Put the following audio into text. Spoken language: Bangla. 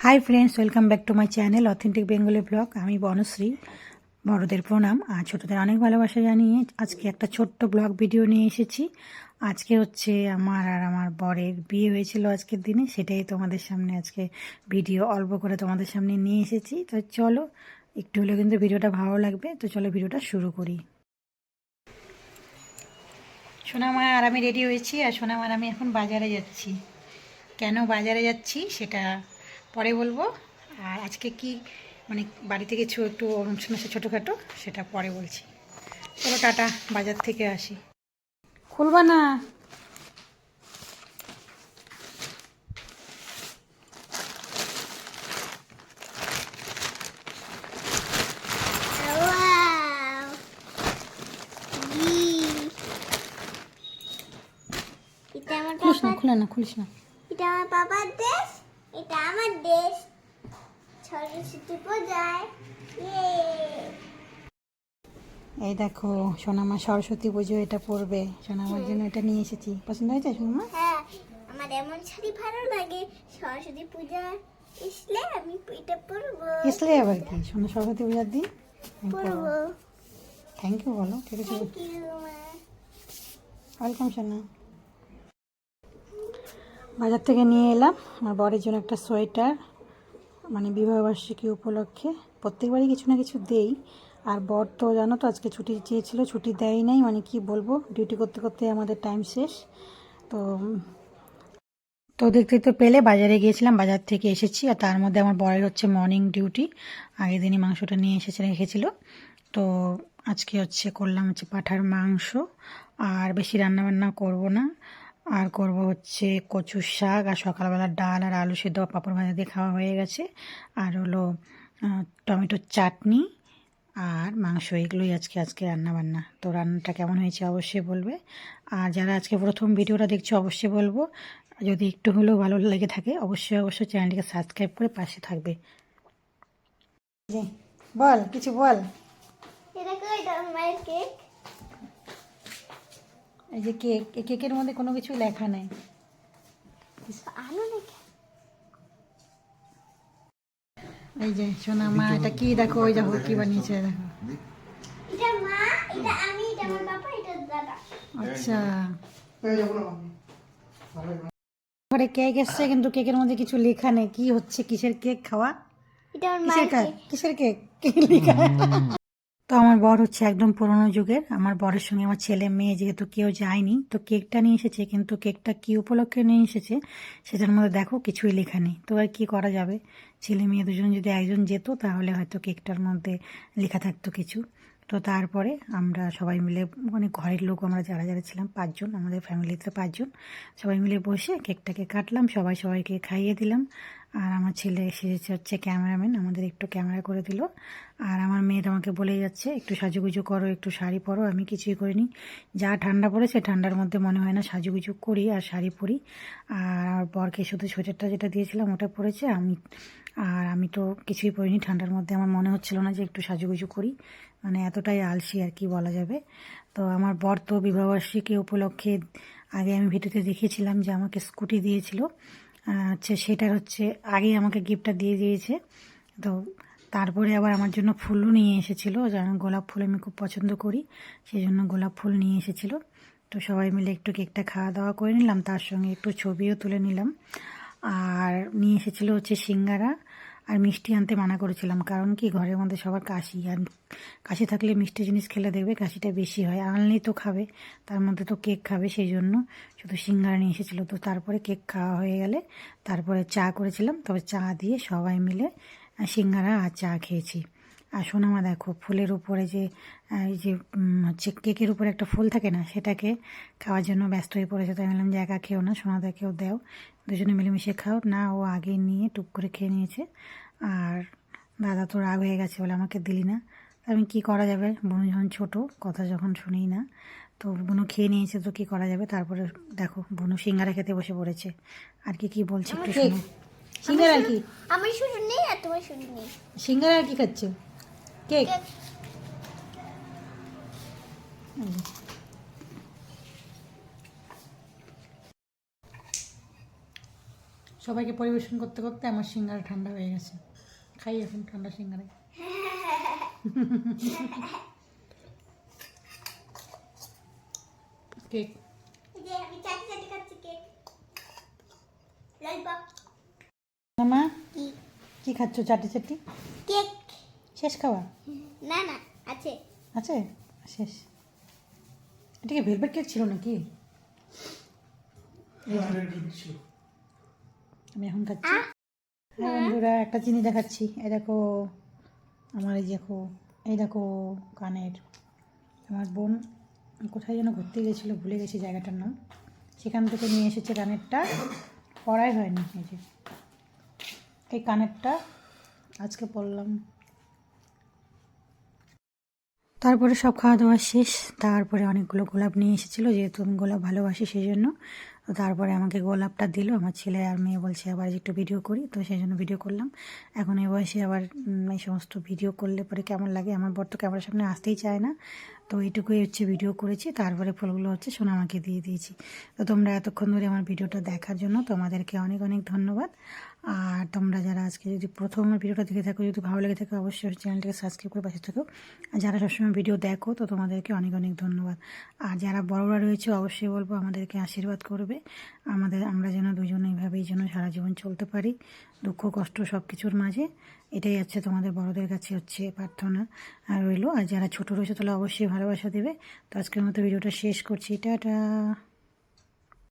Hi friends, welcome back to my channel authentic Bengali blog. আমি বনশ্রী। বড়দের প্রণাম আর ছোটদের অনেক ভালোবাসা জানিয়ে আজকে একটা ছোট্ট ব্লগ ভিডিও নিয়ে এসেছি। আজকে হচ্ছে আমার আর আমার বরের বিয়ে হয়েছিল আজকের দিনে, সেটাই তোমাদের সামনে আজকে ভিডিও অল্প করে তোমাদের সামনে নিয়ে এসেছি। তো চলো, একটু হলেও কিন্তু ভিডিওটা ভালো লাগবে, তো চলো ভিডিওটা শুরু করি। সোনামা আর আমি রেডি হয়েছি, আর সোনামা আর আমি এখন বাজারে যাচ্ছি। কেন বাজারে যাচ্ছি সেটা পরে বলবো। আর আজকে কি মানে বাড়িতে কিছু একটু অনুষ্ঠান আছে ছোটোখাটো, সেটা পরে বলছি। চলো টাটা, বাজার থেকে আসি। খুলবা না? খুলিস না, খুলে না, খুলিস না। এটা আমার বাবার দেশ, এটা আমার দেশ। সরস্বতী পূজায় এই দেখো সোনামা সরস্বতী পুজো এটা পরবে, সোনামার জন্য এটা নিয়ে এসেছি। পছন্দ হয়েছে সোনামা? হ্যাঁ, আমার এমন শাড়ি ভালো লাগে। সরস্বতী পূজা আসলে আমি এটা পরবো। আসলে আবার কি সোনা, সরস্বতী পূজার দিন পরবো। থ্যাংক ইউ বলো। ঠিক আছে, থ্যাংক ইউ মা। ওয়েলকাম সোনা। বাজার থেকে নিয়ে এলাম আমার বরের জন্য একটা সোয়েটার, মানে বিবাহবার্ষিকী উপলক্ষে প্রত্যেকবারই কিছু না কিছু দেই। আর বর তো জানো তো আজকে ছুটি চেয়েছিল, ছুটি দেয় নাই, মানে কি বলবো, ডিউটি করতে করতে আমাদের টাইম শেষ। তো তো দেখতে তো পেলে বাজারে গিয়েছিলাম, বাজার থেকে এসেছি। আর তার মধ্যে আমার বরের হচ্ছে মর্নিং ডিউটি, আগের দিনই মাংসটা নিয়ে রেখেছিল। তো আজকে হচ্ছে করলাম হচ্ছে পাঁঠার মাংস, আর বেশি রান্নাবান্না করব না। আর করব হচ্ছে কচুর শাক, আর সকালবেলা ডাল আর আলু সেদ্ধ পাঁপড় ভাজা দিয়ে খাওয়া হয়ে গেছে। আর হলো টমেটোর চাটনি আর মাংস, এগুলোই আজকে রান্নাবান্না। তো রান্নাটা কেমন হয়েছে অবশ্যই বলবে। আর যারা আজকে প্রথম ভিডিওটা দেখছো অবশ্যই বলবো, যদি একটু হলেও ভালো লেগে থাকে অবশ্যই চ্যানেলটিকে সাবস্ক্রাইব করে পাশে থাকবে। বল, কিছু বল। এটা কই আমার মায়ের কেক? এই যে কেক, এই কেকের মধ্যে কোনো কিছু লেখা নেই। আনো নাকি? এই যে সোনা মা, এটা কি দেখো, ওই দেখো কি বানিয়েছে দেখো। এটা মা, এটা আমি, এটা আমার বাবা, এটা দাদা। আচ্ছা, ঘরে কেক এসছে কিন্তু কেকের মধ্যে কিছু লেখা নেই। কি হচ্ছে, কিসের কেক খাওয়া? এটা আমার কিসের মায়ের কেক? কেক। কিসের কেক? কি লেখা? তো আমার বর হচ্ছে একদম পুরোনো যুগের। আমার বরের সঙ্গে আমার ছেলে মেয়ে যেহেতু কেউ যায়নি, তো কেকটা নিয়ে এসেছে, কিন্তু কেকটা কি উপলক্ষে নিয়ে এসেছে সেটার মধ্যে দেখো কিছুই লেখা নেই। তো আর কি করা যাবে, ছেলে মেয়ে দুজন যদি একজন যেত তাহলে হয়তো কেকটার মধ্যে লেখা থাকতো কিছু। তো তারপরে আমরা সবাই মিলে, মানে ঘরের লোক আমরা যারা যারা ছিলাম 5 জন, আমাদের ফ্যামিলিতে 5 জন, সবাই মিলে বসে কেকটাকে কাটলাম, সবাইকে খাইয়ে দিলাম। আর আমার ছেলে এসেছে হচ্ছে ক্যামেরাম্যান, আমাদের একটু ক্যামেরা করে দিল। আর আমার মেয়েটা আমাকে বলে যাচ্ছে একটু সাজুগুজু করো, একটু শাড়ি পরো। আমি কিছুই করিনি, যা ঠান্ডা পড়েছে ঠান্ডার মধ্যে মনে হয় না সাজুগুজু করি আর শাড়ি পরি। আর বরকে শুধু সোয়েটারটা যেটা দিয়েছিলাম ওটা পরেছে, আমি তো কিছুই পরিনি ঠান্ডার মধ্যে। আমার মনে হচ্ছিল না যে একটু সাজুগুজু করি, মানে এতটাই আলসি আর কি বলা যাবে। তো আমার বর তো বিবাহবার্ষিকী উপলক্ষে আগে আমি ভিডিওতে দেখিয়েছিলাম যে আমাকে স্কুটি দিয়েছিল, হচ্ছে সেটার হচ্ছে আগেই আমাকে গিফটটা দিয়ে দিয়েছে। তো তারপরে আবার আমার জন্য ফুলও নিয়ে এসেছিলো, যেন গোলাপ ফুল আমি খুব পছন্দ করি, সেই জন্য গোলাপ ফুল নিয়ে এসেছিলো। তো সবাই মিলে একটু কেকটা খাওয়া দাওয়া করে নিলাম, তার সঙ্গে একটু ছবিও তুলে নিলাম। আর নিয়ে এসেছিলো হচ্ছে সিঙ্গারা, আর মিষ্টি আনতে মানা করেছিলাম, কারণ কি ঘরের মধ্যে সবার কাশি, আর কাশি থাকলে মিষ্টি জিনিস খেলে দেখবে কাশিটা বেশি হয়। আনলেই তো খাবে, তার মধ্যে তো কেক খাবে, সেই জন্য শুধু সিঙ্গারা নিয়ে এসেছিলো। তো তারপরে কেক খাওয়া হয়ে গেলে তারপরে চা করেছিলাম, তবে চা দিয়ে সবাই মিলে সিঙ্গারা আর চা খেয়েছি। আর সোনামা দেখো ফুলের উপরে যে এই যে হচ্ছে কেকের উপরে একটা ফুল থাকে না, সেটাকে খাওয়ার জন্য ব্যস্ত হয়ে পড়েছে। তাই বললাম যে একা খেও না, সোনাদাকেও দাও, দুজনে মিলেমিশে খাও না। ও আগে নিয়ে টুক করে খেয়ে নিয়েছে। আর দাদা তো রাগ হয়ে গেছে, বলে আমাকে দিলি না। আমি কি করা যাবে, বোনু যখন ছোটো, কথা যখন শুনি না, তো বোনু খেয়ে নিয়েছে, তো কি করা যাবে। তারপরে দেখো বোনু সিঙ্গারা খেতে বসে পড়েছে। আর কি বলছে একটু শোনো। সিঙ্গারা কি? আমার শুরু নেই আর তোমার শুরু নেই। সিঙ্গারা আর কি খাচ্ছে? কেক। সবাইকে পরিবেশন করতে করতে আমার সিঙ্গারা ঠান্ডা হয়ে গেছে। খাই এখন ঠান্ডা সিঙ্গারা। কেক এই যে আমি চাটি চাটি খাচ্ছি কেক ললিপপ মা কি কি খাচ্ছ চাটি চাটি? কেক শেষ খাওয়া না না আছে আছে? শেষ। এটা কি ভেলভেট কেক ছিল নাকি? আমি এখন খাচ্ছি। হ্যাঁ বন্ধুরা, একটা জিনিস দেখাচ্ছি। এই দেখো আমার, এই দেখো, এই দেখো কানের। আমার বোন কোথায় যেন ঘুরতে গেছিলো, ভুলে গেছি জায়গাটার নাম, সেখান থেকে নিয়ে এসেছে কানেরটা। পড়াই হয়নি, এই যে এই কানেরটা আজকে পরলাম। তারপরে সব খাওয়া দাওয়া শেষ। তারপরে অনেকগুলো গোলাপ নিয়ে এসেছিলো, যেহেতু আমি গোলাপ ভালোবাসি সেই জন্য। তো তারপরে আমাকে গোলাপটা দিল। আমার ছেলে আর মেয়ে বলছে আবার একটু ভিডিও করি, তো সেই জন্য ভিডিও করলাম। এখন এই বয়সে আবার এই সমস্ত ভিডিও করলে পরে কেমন লাগে, আমার বর তো ক্যামেরার সামনে আসতেই চায় না। তো এইটুকুই হচ্ছে ভিডিও করেছি, তারপরে ফুলগুলো হচ্ছে সোনামাকে দিয়ে দিয়েছি। তো তোমরা এতক্ষণ ধরে আমার ভিডিওটা দেখার জন্য তোমাদেরকে অনেক অনেক ধন্যবাদ। আর তোমরা যারা আজকে যদি প্রথম আমার ভিডিওটা দেখে থাকো, যদি ভালো লেগে থাকে অবশ্যই চ্যানেলটাকে সাবস্ক্রাইব করে পাশে থাকো। আর যারা সবসময় ভিডিও দেখো তো তোমাদেরকে অনেক অনেক ধন্যবাদ। আর যারা বড়রা রয়েছে অবশ্যই বলবো আমাদেরকে আশীর্বাদ করবে, আমরা যেন দুজনে এইভাবেই যেন সারা জীবন চলতে পারি, দুঃখ কষ্ট সব কিছুর মাঝে। এটাই হচ্ছে তোমাদের বড়দের কাছে হচ্ছে প্রার্থনা রইলো। আর যারা ছোট রয়েছে তাহলে অবশ্যই ভালোবাসা দেবে। তো আজকের মতো ভিডিওটা শেষ করছি, টাটা।